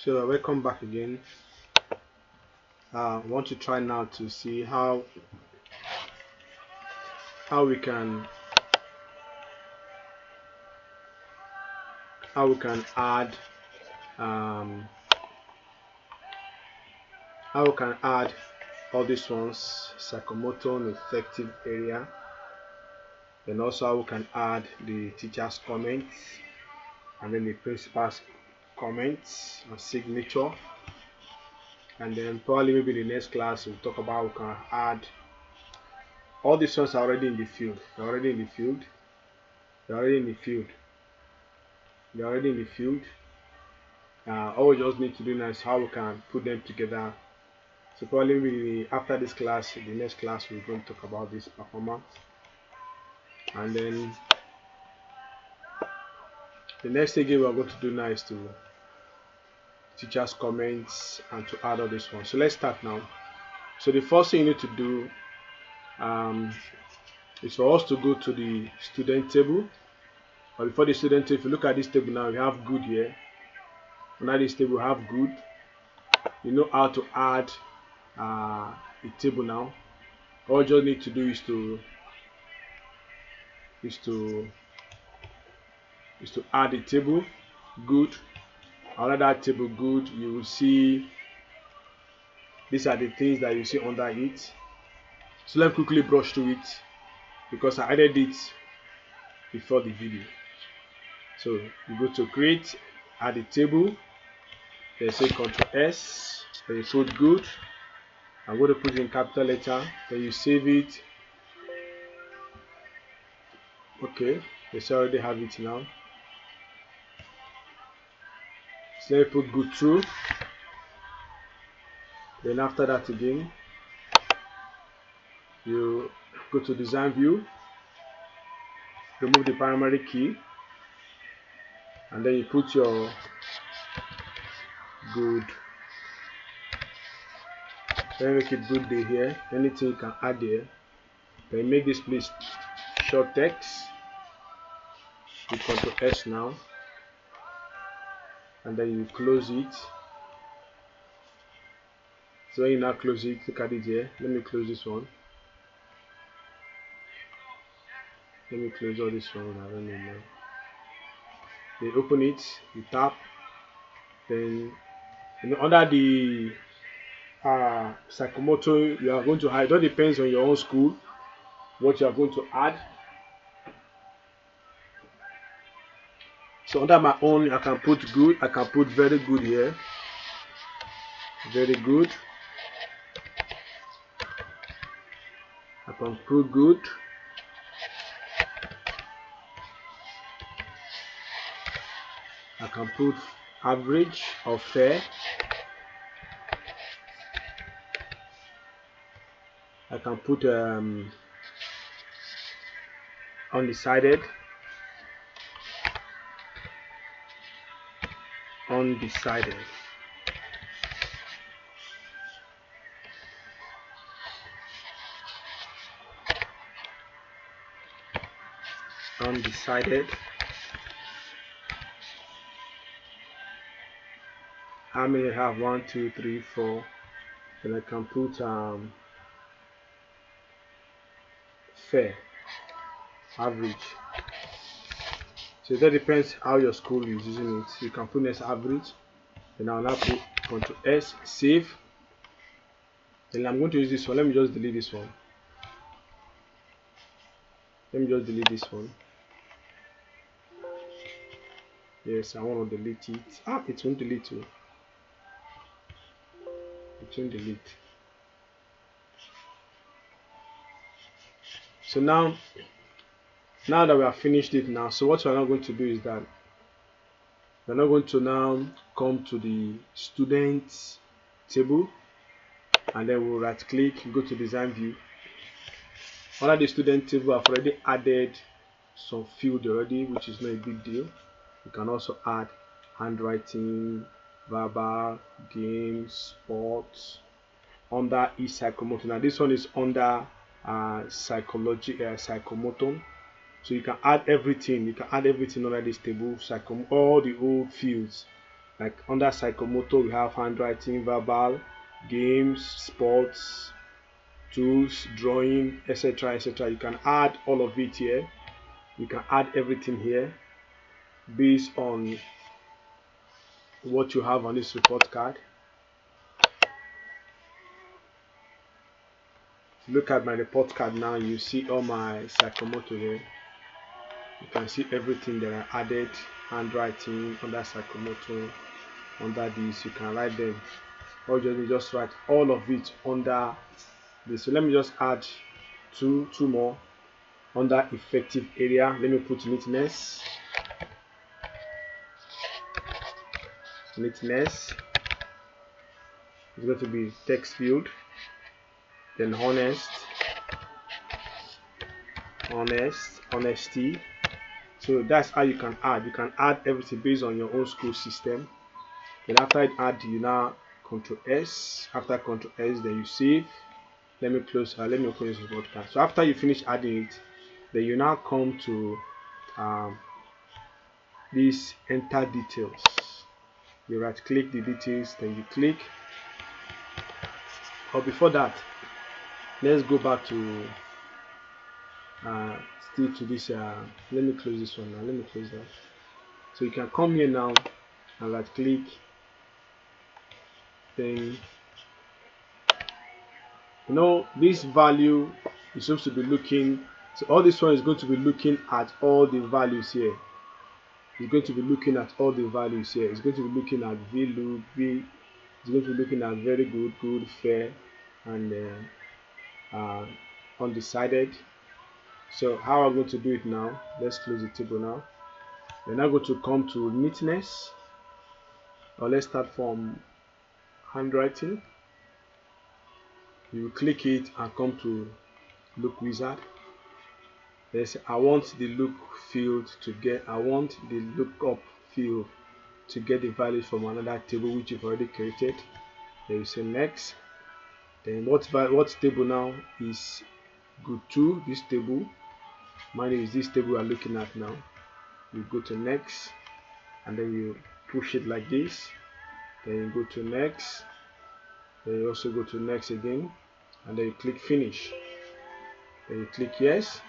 So welcome back again. I want to try now to see how we can add um, how we can add all these ones, psychomotor effective area, then also how we can add the teacher's comments and then the principal's comments and signature, and then probably maybe the next class we'll talk about how we can add all these ones are already in the field. They're already in the field. They're already in the field. They're already in the field. All we just need to do now is how we can put them together. So probably after this class, the next class we're going to talk about this performance, and then the next thing we're going to do now is to teachers comments and to add all this one. So let's start now. So the first thing you need to do is for us to go to the student table. But before the student table, if you look at this table now, we have good here. Under this table we have good. You know how to add a table now. All you just need to do is to add a table. Good. Under that table good, you will see these are the things that you see under it. So let me quickly brush through it because I added it before the video. So you go to create, add a table, then say Ctrl S, then you put good. I'm going to put it in capital letter, then you save it. Okay, let's already have it now. So let me put good through. Then after that again, you go to design view, remove the primary key, and then you put your good. Then make it good day here. Anything you can add there. Then make this place short text. You Ctrl S now, and then you close it. So when you now close it, look at it here. Let me close this one. Let me close all this one. I don't know now. Then open it. You tap. Then under the psychomotor you are going to add. It all depends on your own school what you are going to add. So under my own, I can put good. I can put very good here. Very good. I can put good. I can put average or fair. I can put undecided. Undecided. Undecided. How many I have? 1, 2, 3, 4. Then I can put fair, average. So that depends how your school is using it. You can put as average. Then I'll now put Ctrl S, save. Then I'm going to use this one. Let me just delete this one. Let me just delete this one. Yes, I want to delete it. It won't delete too. It won't delete. So now that we have finished it now, so what we're now going to do is that we're now going to now come to the student table, and then we'll right click, go to design view. Under the student table, I've already added some field already, which is not a big deal. You can also add handwriting, verbal, games, sports under psychomotor. Now this one is under psychology, psychomotor. So you can add everything. You can add everything under this table, all the old fields. Like under psychomotor, we have handwriting, verbal, games, sports, tools, drawing, etc. etc. You can add all of it here. You can add everything here based on what you have on this report card. If you look at my report card now, you see all my psychomotor here. You can see everything that I added, handwriting under psychomotor, under this. You can write them, or you just write all of it under this. So let me just add two more under effective area. Let me put neatness. Neatness is going to be text field, then honesty. So that's how you can add. You can add everything based on your own school system. Then after it add, you now Control S. After Control S, then you save. Let me close. Let me open this report card. So after you finish adding it, then you now come to this enter details. You right click the details, then you click. But before that, let's go back to still to this. Let me close this one now. Let me close that. So you can come here now and right click. Then this value is supposed to be looking. So all this one is going to be looking at all the values here. It's going to be looking at all the values here. It's going to be looking at VLOOK, it's going to be looking at very good, good, fair, and undecided. So how I'm going to do it now, let's close the table now. Then I'm going to come to neatness, or let's start from handwriting. You click it and come to look wizard. Let's say I want the look field to get, I want the lookup field to get the values from another table which you've already created. Then you say next. Then what table now is good to this table. Mine is this table we are looking at now. You go to next, and then you push it like this. Then you go to next. Then you also go to next again, and then you click finish. Then you click yes.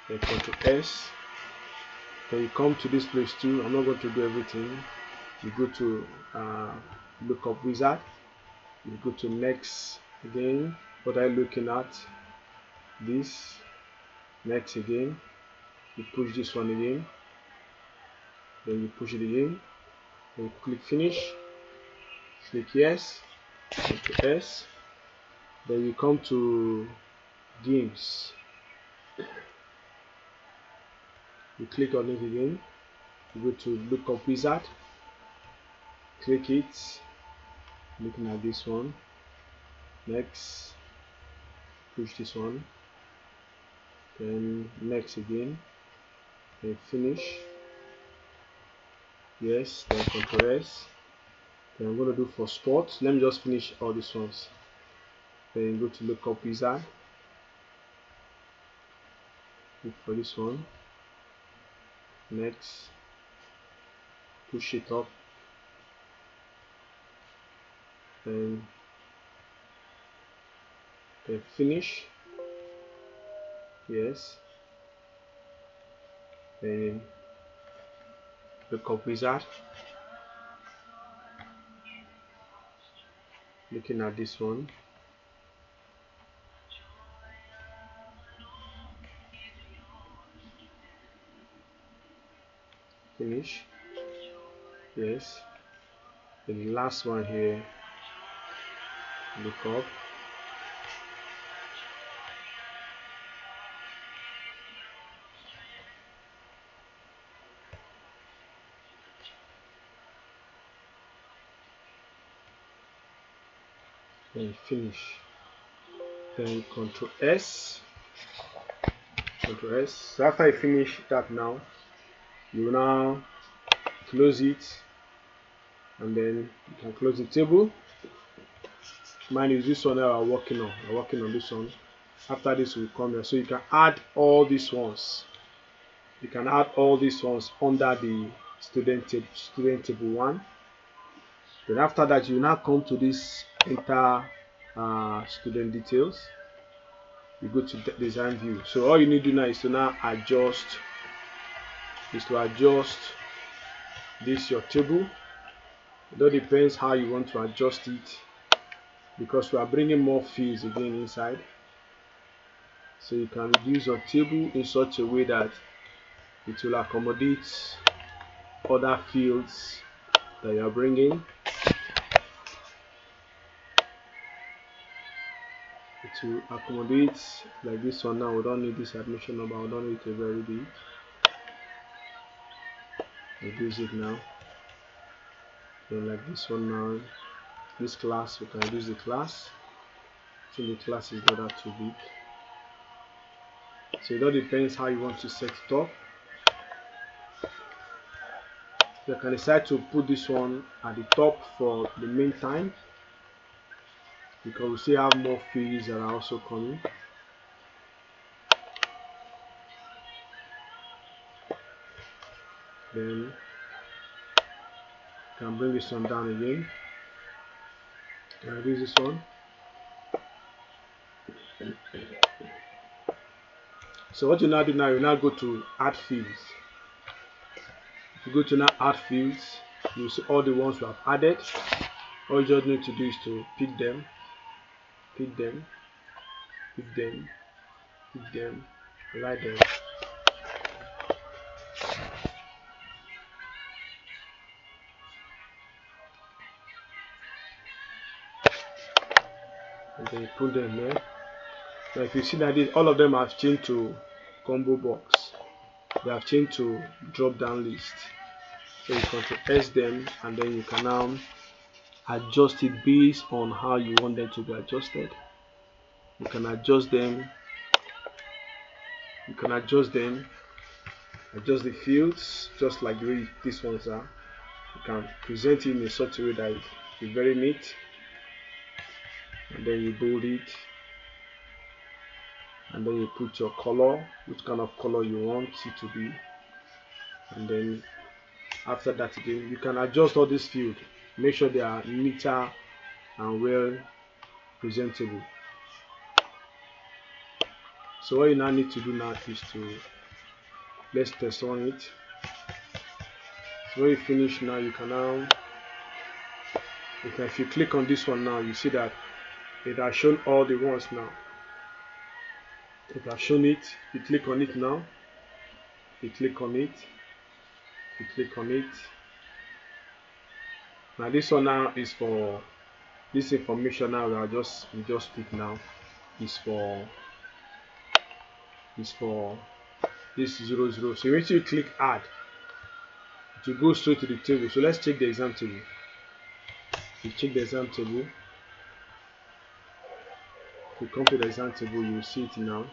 Then Ctrl S. Then you come to this place too. I'm not going to do everything. You go to lookup wizard. You go to next again. What are you looking at? This. Next again. You push this one again. Then you push it again. Then you click finish. Click yes. Ctrl S. Then you come to games. You click on it again. You go to lookup wizard. Click it. Looking at this one. Next. Push this one. Then next again. Then finish. Yes. Then Ctrl S. Then I'm going to do for sports. Let me just finish all these ones. Then go to lookup wizard. Look for this one. Next. Push it up. Then finish. Yes. Then lookup wizard. Looking at this one. Finish. Yes. The last one here. Look up. Then finish. Then Ctrl S. Ctrl S. So after you finish that now, you will now close it, and then you can close the table. Mine is this one that I'm working on. I'm working on this one. After this will come here, so you can add all these ones. You can add all these ones under the student table 1. Then after that, you now come to this enter student details. You go to design view. So all you need to do now is to now adjust this your table. It all depends how you want to adjust it, because we are bringing more fields again inside. So you can reduce your table in such a way that it will accommodate other fields that you are bringing. It will accommodate like this one. Now we don't need this admission number, we don't need it very big. Reduce it now. Then like this one now, this class, we can reduce the class. So the class is not that too big. So it all depends how you want to set it up. You can decide to put this one at the top for the meantime, because we still have more fields that are also coming. Then you can bring this one down again. Can reduce this one. So what you now do now, you now go to add fields. If you go to now add fields, you see all the ones we have added. All you just need to do is to pick them, pick them, pick them, pick them, write them. And then you put them here. Now if you see that all of them have changed to combo box, they have changed to drop down list. So you Ctrl S them, and then you can now adjust it based on how you want them to be adjusted. You can adjust them, adjust the fields just like the way these ones are. You can present it in such a way that it's very neat, and then you bold it, and then you put your color, which kind of color you want it to be, and then after that again you can adjust all these fields, make sure they are neater and well presentable. So what you now need to do now is to let's test on it. So when you finish now, you can now, if you click on this one now, you see that it has shown all the ones now. It has shown it. You click on it now. You click on it. You click on it. Now this one now is for this information. Now we just click now is for this 00. So when you click add, it will go straight to the table. So let's check the exam table. You check the exam table. If you come to the exam table, you will see it now.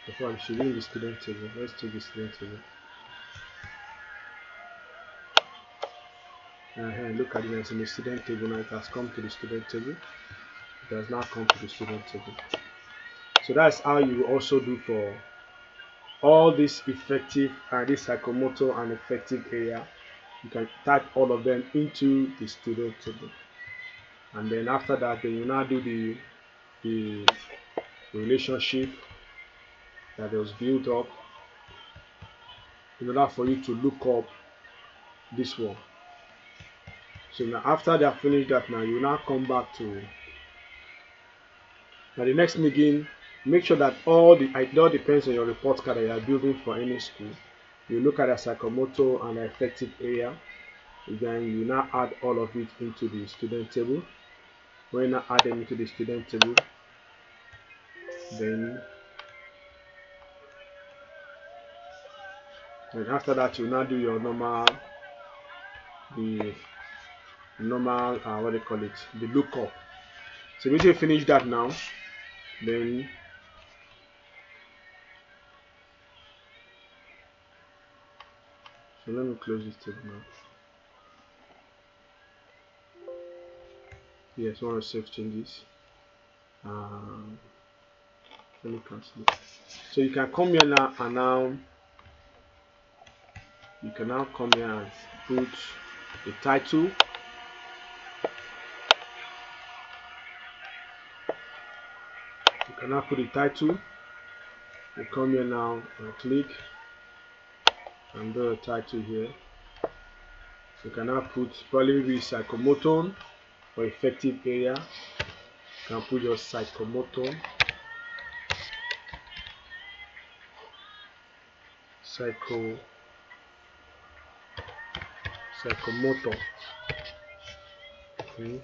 Before I should be in the student table. Let's check the student table. Look at it, it's in the student table now. It has come to the student table. It has now come to the student table. So that's how you will also do for all this effective and this psychomotor and effective area. You can type all of them into the student table, and then after that, then you now do the relationship that was built up in order for you to look up this one. So now after they have finished that, now you now come back to now the next thing again. Make sure that it all depends on your report card that you are building for any school. You look at the psychomotor and the effective area, then you now add all of it into the student table. When you now add them into the student table, then and after that you now do your normal what they call it, the lookup. So once you finish that now, then so let me close this table now. Yes, I want to save changes. Let me cancel it. So you can come here now, and now you can now come here and put the title. You can now put the title. You come here now and click and do a title here. You can now put probably psychomotor or effective area. You can put your psychomotor. Psychomotor. Okay.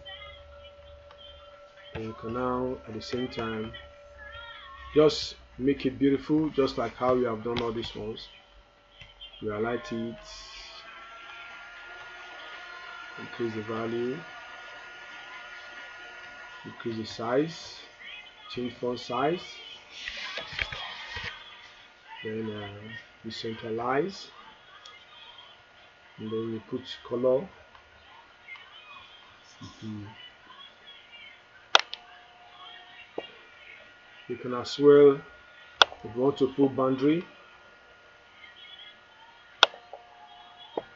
And you can now at the same time just make it beautiful, just like how we have done all these ones. You highlight it, increase the value, increase the size, change font size, then you centralize, and then you put color. You can as well, if you want to put boundary,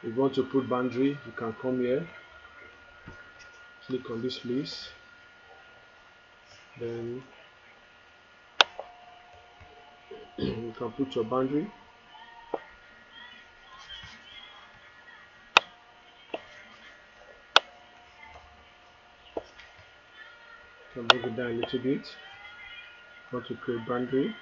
you can come here, click on this place, then you can put your boundary. You can move it down a little bit. Want to create boundary.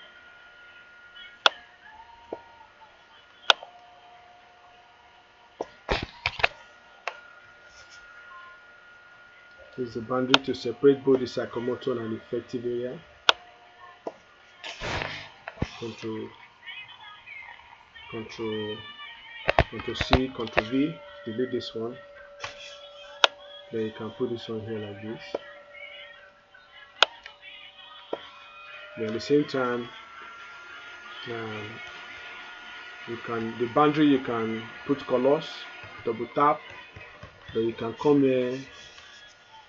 Use the boundary to separate both the psychomotor and effective area. Control C, Control V, delete this one. Then you can put this one here like this. Then at the same time, the boundary you can put colors, double tap. Then you can come here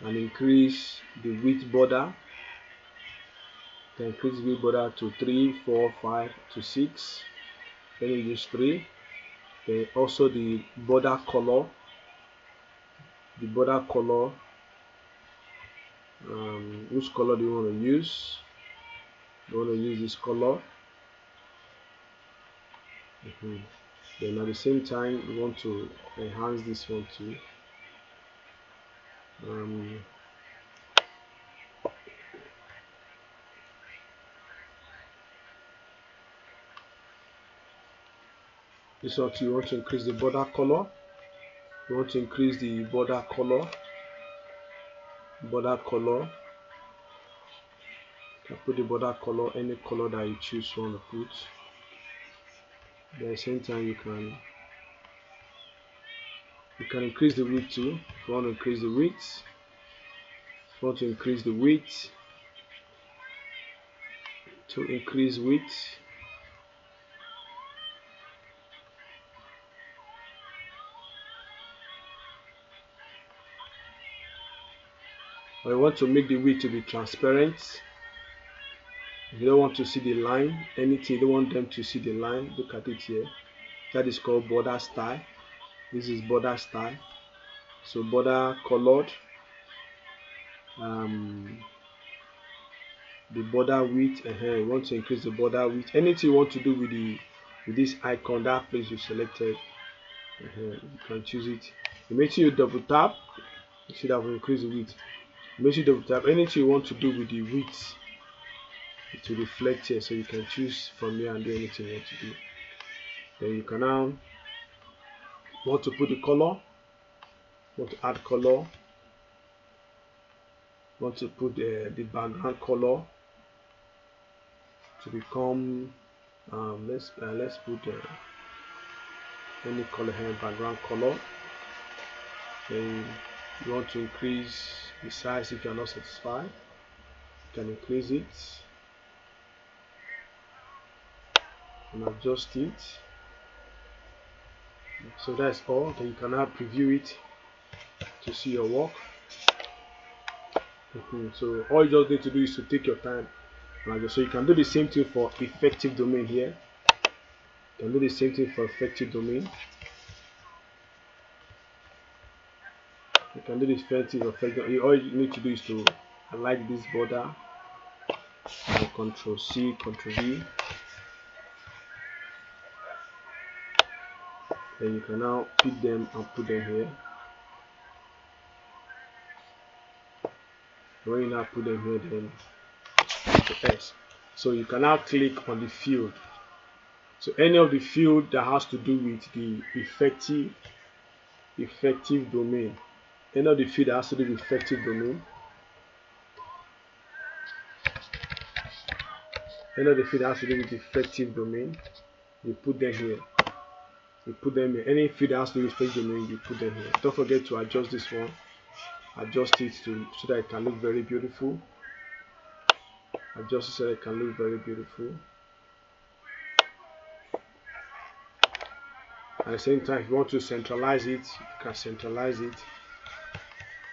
and increase the width border. Then increase the width border to 3, 4, 5 to 6. Then you use 3. Then also the border color. Which color do you want to use? You want to use this color. Then at the same time, you want to enhance this one too. This one too, you want to increase the border color. You want to increase the border color. You can put the border color, any color that you choose you want to put. At the same time, you can increase the width too. If you want to increase the width, to increase width. Or you want to make the width to be transparent. If you don't want to see the line, anything, you don't want them to see the line, look at it here. That is called border style. This is border style. So border colored, the border width, you want to increase the border width. Anything you want to do with this icon, that place you selected, you can choose it. You make sure you double tap. You see that will increase the width. Make sure you double tap. Anything you want to do with the width, it will reflect here, so you can choose from here and do anything you want to do. Then you can now want to put the color, want to add color, want to put the background color to become let's put any color here, background color. Then you want to increase the size. If you are not satisfied, you can increase it and adjust it. So that's all. Then you can now preview it to see your work. So all you just need to do is to take your time. So you can do the same thing for effective domain here. You can do the same thing for effective domain. You can do this effective effect. All you need to do is to highlight this border and Control C, Control V. Then you can now pick them and put them here. When you now put them here, then Control S. So you can now click on the field. So any of the field that has to do with the effective domain. Any of the field that has to do with effective domain. Any of the field that has to do with effective domain, you put them here. You put them here. Any field that has to do with effective domain, you put them here. Don't forget to adjust this one. Adjust it so that it can look very beautiful. Adjust it so that it can look very beautiful. At the same time, if you want to centralize it, you can centralize it.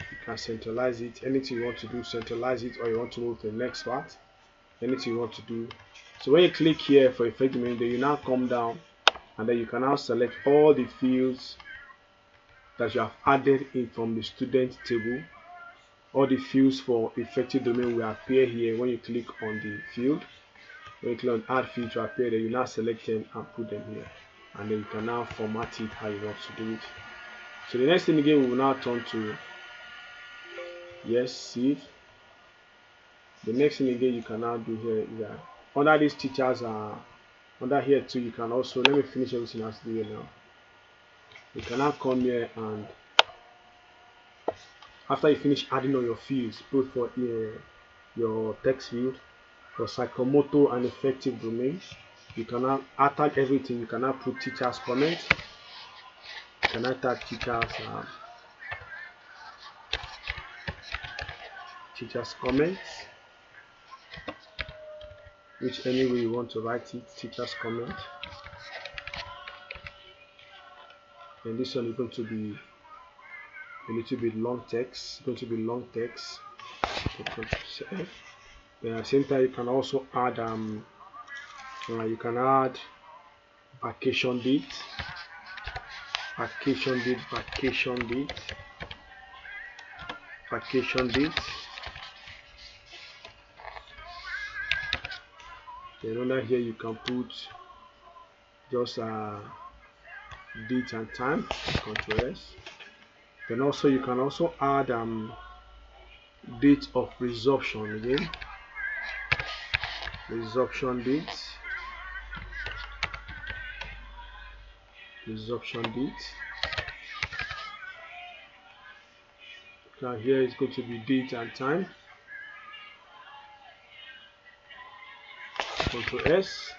You can centralize it. Anything you want to do, centralize it, or you want to move to the next part. Anything you want to do. So when you click here for effective domain, then you now come down, and then you can now select all the fields that you have added in from the student table. All the fields for effective domain will appear here when you click on the field. When you click on add field to appear there, you now select them and put them here. And then you can now format it how you want to do it. So the next thing again, we will now turn to yes, save. The next thing again you can now do here is that under these teachers are under here too, you can also, let me finish everything else here now. You can now come here, and after you finish adding all your fields, both for your text field, for psychomotor and effective domain, you can now attach everything. You can now put teachers comment. You can attach teachers comments, which any way you want to write it, teachers comment. And this one is going to be a little bit long text. It's going to be long text. Then at the same time, you can also add vacation date, vacation date. Then under here you can put just date and time, Control S. Then also you can also add date of resumption again, resumption date. Now here is going to be date and time, Control S.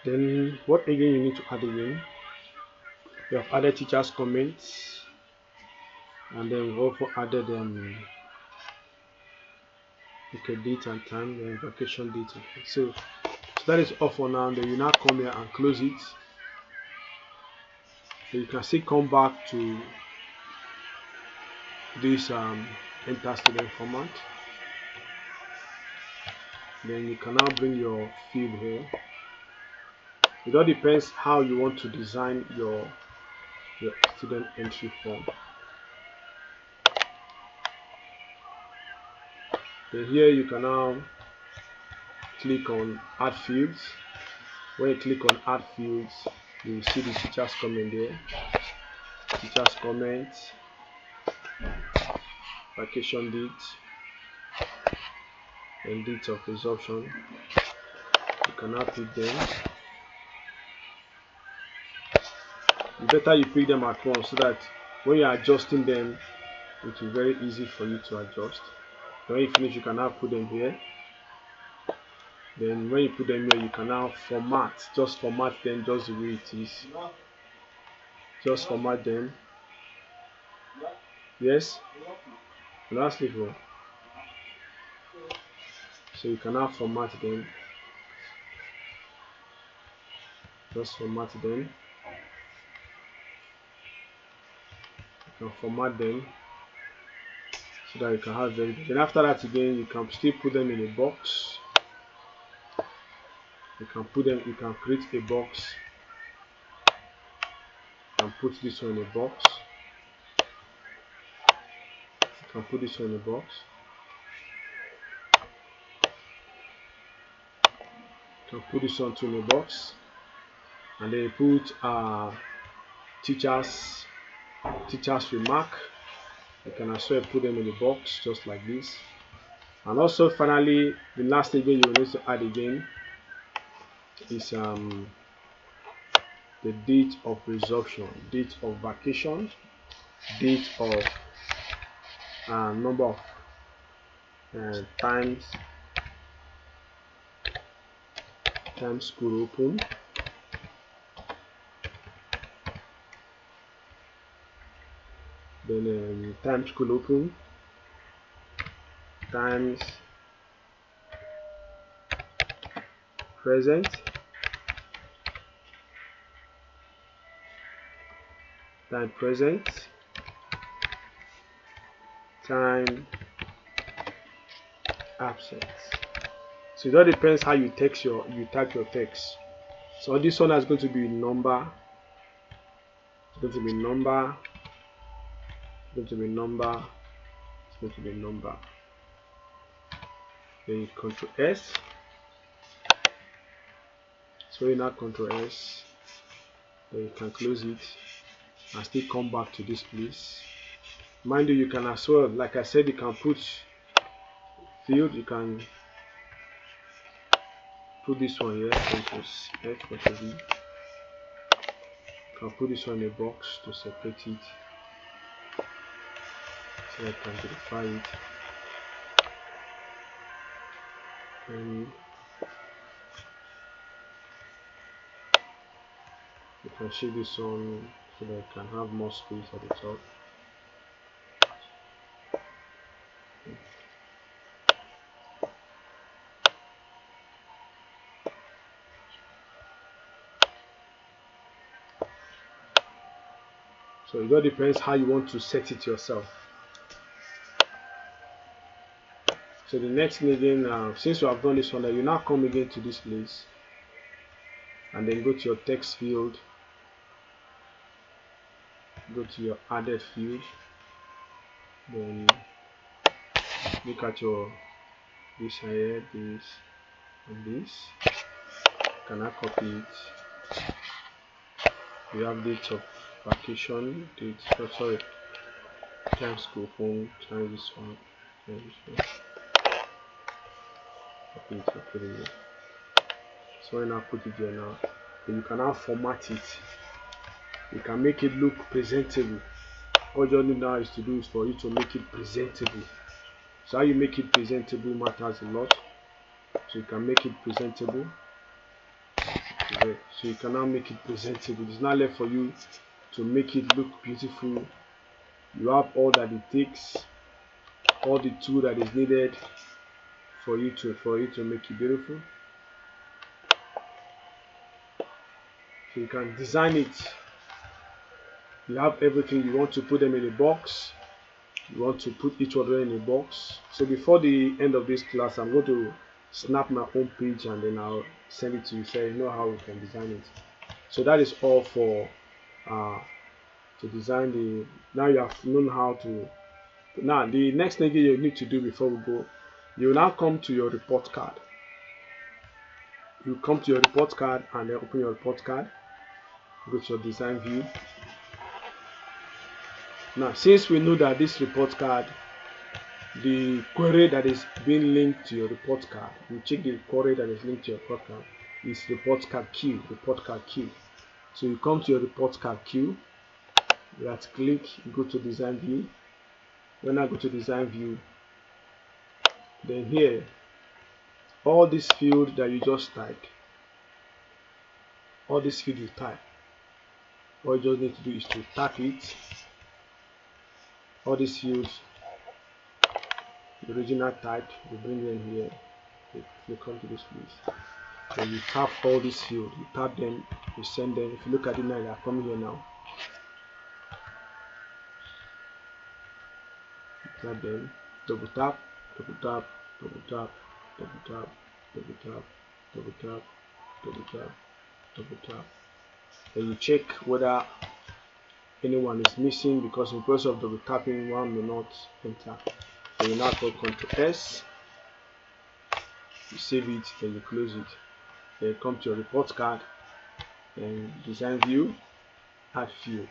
Then what again you need to add again? We have added teachers comments, and then we've also added date and time and vacation date. So that is all for now. Then you now come here and close it. So you can still come back to this enter student format. Then you can now bring your field here. It all depends how you want to design your student entry form. Then here you can now click on add fields. When you click on add fields, you will see the teachers comment there. Teachers comment, vacation date, and date of resumption. You can now pick them. The better you pick them at once, so that when you are adjusting them, it will be very easy for you to adjust. When you finish, you can now put them here. Then when you put them here, you can now just format them just the way it is. Just format them. Yes? Lastly, so you can now format them. Just format them. You can format them so that you can have them. Then after that again, you can still put them in a box. You can create a box and put this one in a box. can put this one in a box. Can put this one in a box, and then you put teachers remark. You can as well put them in the box just like this. And also finally, the last again you will need to add again is the date of resumption, date of vacation, date of number of times school open, then time school open times present, time present, time absent. So it all depends how you type your text. So this one is going to be number, it's going to be number, it's going to be number, it's going to be number. Then you Control S. So you now Control S, then you can close it and still come back to this place. Mind you can as well, like I said, you can put field, you can put this one here, Control F, Control V. You can put this one in a box to separate it, so I can verify it. And you can shift this on so that you can have more space at the top. So it all depends how you want to set it yourself. So the next thing again, since you have done this one, you now come again to this place and then go to your text field, go to your added field, then look at your this here, this and this. Can I copy it? We have date of vacation, date, oh sorry, time school phone, change this one, change this one. Copy it, put it here. So when I put it here now, then you can now format it. You can make it look presentable. All you need now is to do is for you to make it presentable. So how you make it presentable matters a lot. So you can make it presentable. Okay. So you can now make it presentable. It's not left for you to make it look beautiful. You have all that it takes, all the tool that is needed for you to make it beautiful. So you can design it. You have everything. You want to put them in a box. You want to put each of them in a box. So before the end of this class, I'm going to snap my own page and then I'll send it to you so you know how we can design it. So that is all for to design the. Now you have known how to. Now the next thing you need to do before we go, you will now come to your report card. You come to your report card and then open your report card. Go to your design view. Now since we know that this report card, the query that is being linked to your report card, you check the query that is linked to your report card is report card queue. So you come to your report card queue, you right click, you go to design view. When I go to design view, then here all this field that you just typed, all this field you type, all you just need to do is to tap it. All these fields, the original type, you bring them here. You come to this place, then you tap all these fields, you tap them, you send them. If you look at it now, they are coming here now. You tap them, double tap, double tap, double tap, double tap, double tap, double tap, double tap, double tap. Then you check whether anyone is missing, because in process of double tapping one may not enter. So you now call Ctrl S, you save it, then you close it. Then you come to your report card and design view, add field.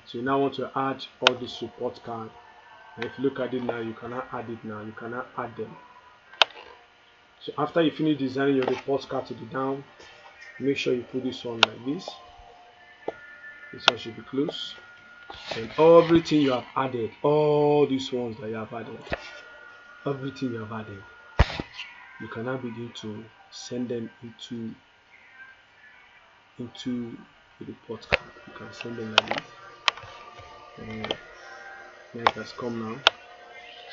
So you now want to add all this report card, and if you look at it now, you cannot add it now, you cannot add them. So after you finish designing your report card to the down, make sure you put this on like this. This one should be close. And everything you have added, all these ones that you have added, everything you have added, you can now begin to send them into the report card. You can send them like this. And now it has come now.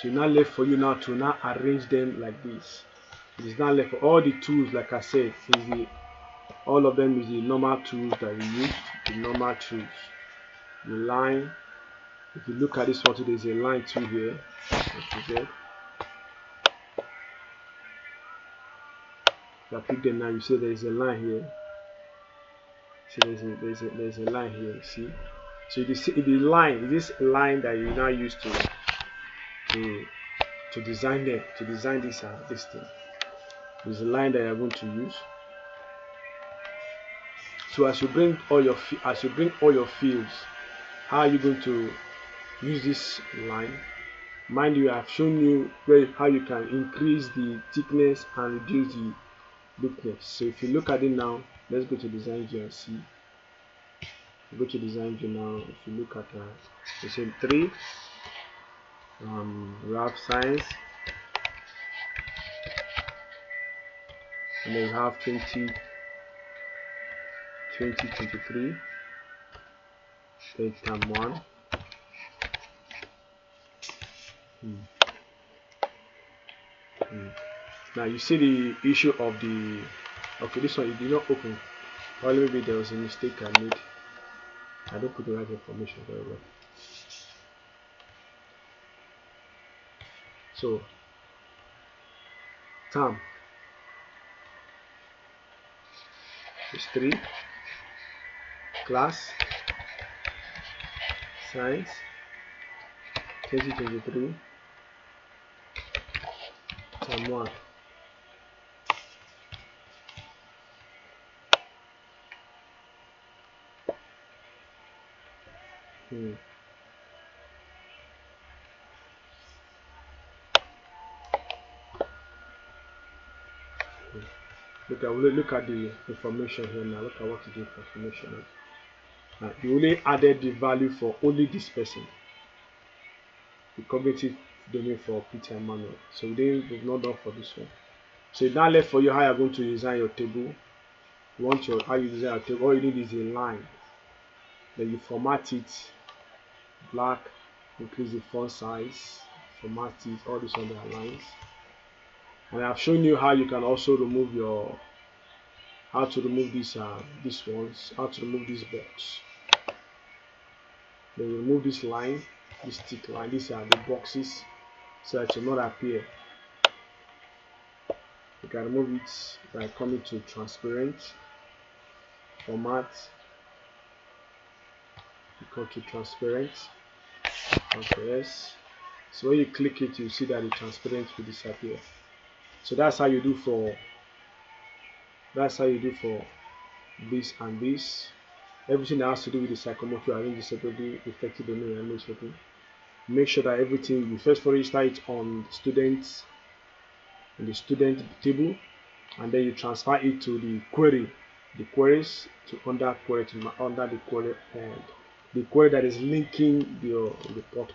So now left for you now to now arrange them like this. It is now left for all the tools, like I said, all of them is the normal tools that we use, the normal tools. The line, if you look at this one, there is a line tool here. If I pick them now, you see there is a line here. See there's a line here. You see. So you see the line is this line that you now use to design them, to design this thing. There's a line that you're going to use. So as you bring all your fields, how are you going to use this line? Mind you, I've shown you how you can increase the thickness and reduce the thickness. So if you look at it now, let's go to design view and see. Go to design view now. If you look at the same 3, we have science, and then we have 2023, then term 1. Now you see the issue of the, okay, this one it did not open. Probably maybe there was a mistake I made. I don't put the right information very well. So term is 3, class, science, 2023, term 1. Look at the information here now. Look at what it did for information. Now you only added the value for only this person, the cognitive domain for Peter Emmanuel. So we've not done for this one. So it's now left for you how you're going to design your table. You want how you design your table. All you need is a line. Then you format it black, increase the font size, format it, all these other lines. And I've shown you how you can also remove these ones, how to remove this box. Then you remove this line, this thick line. These are the boxes, so that it will not appear. You can remove it by coming to transparent, format, you go to transparent, yes. So when you click it, you see that the transparent will disappear. So that's how you do for this and this. Everything that has to do with the psychomotor, arrange it separately, effective domain, and separately. Make sure that everything, you first register it on students in the student table, and then you transfer it to the queries to under the query, and the query that is linking your report.